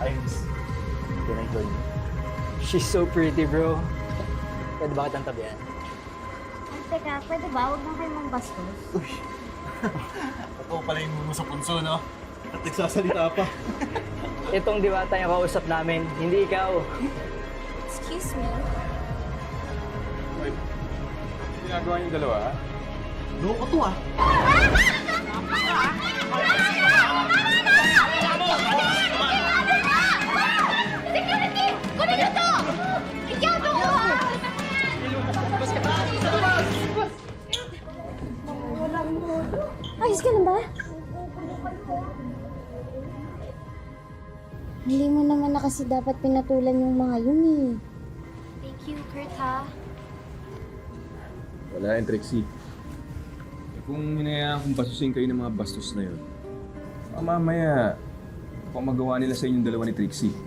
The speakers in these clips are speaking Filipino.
Irms. Tinay She's so pretty, bro. Pwede ba kitang tabihan? Ay, teka, pwede ba? Huwag na kayo mong bastos. Totoo pala yung mo sa punso, no? At nagsasalita pa. Itong diwata yung kausap namin, hindi ikaw. Excuse me? Ay, ginagawa niyong dalawa, ha? Loko to, ah. Security! Kunin nyo to! Ikaw to! Ayos ka lang ba? Hindi mo naman na kasi dapat pinatulan yung mga yun eh. Thank you, Kurt, ha? Wala yan, Trixie. Kung hinayaan kong basusin kayo ng mga bastos na yun, mamaya, kung magawa nila sa inyong dalawa ni Trixie.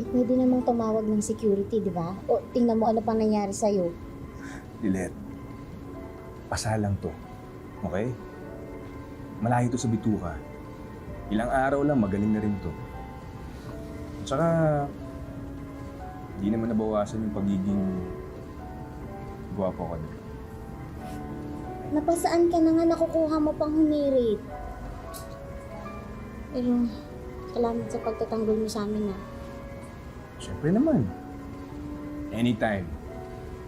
Eh, pwede namang tumawag ng security, di ba? O, tingnan mo ano pang nangyari sa'yo. Lilet, pasalang to. Okay? Malayo to sa bituka. Ilang araw lang, magaling na rin to. At saka, hindi naman nabawasan yung pagiging gwapo ko din. Napasaan ka na nga nakukuha mo pang humirit. Pero, salamat sa pagtatanggol mo sa amin, ha? Siyempre naman. Anytime.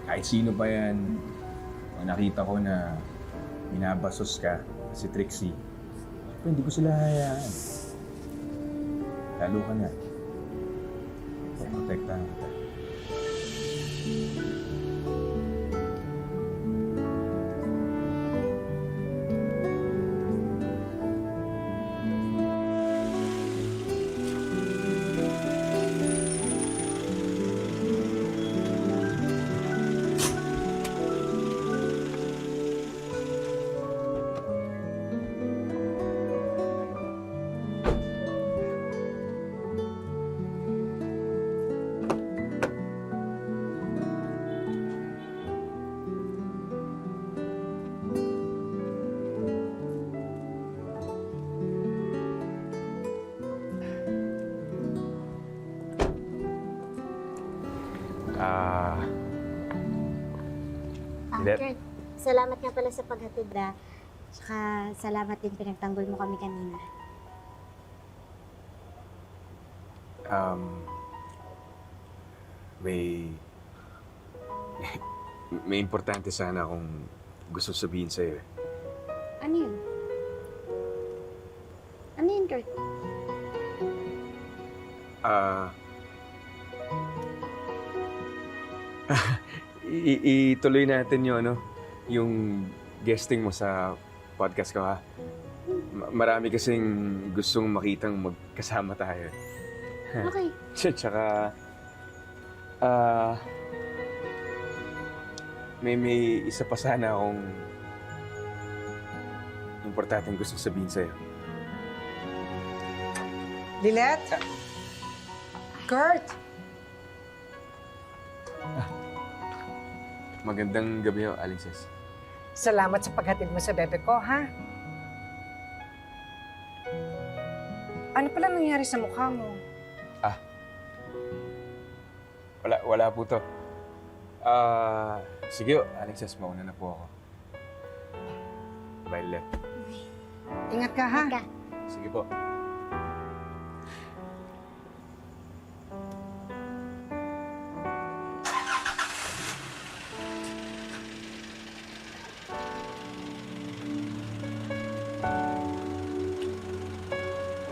Kahit sino pa yan, kung nakita ko na binabasos ka si Trixie, siyempre hindi ko sila hayaan. Lalo ka na. Protektahan kita. Lilet. Kurt, salamat nga pala sa paghatid, ha? Tsaka salamat din pinagtanggol mo kami kanina. May... may importante sana akong gusto sabihin sa'yo. Ano yun? Ano yun, Kurt? Ituloy natin yung yung guesting mo sa podcast ko, ha? Marami kasing gustong makitang magkasama tayo. Okay. Tsaka, may isa pa sana akong importanteng gusto sabihin sa'yo. Lilet? Kurt? Magandang gabi, Aling Ses. Salamat sa paghatid mo sa bebe ko, ha? Ano pala nangyari sa mukha mo? Wala po to. Sige, Aling Ses, mauna na po ako. Bye, Lilet. Ingat ka, ha? Ka. Sige po.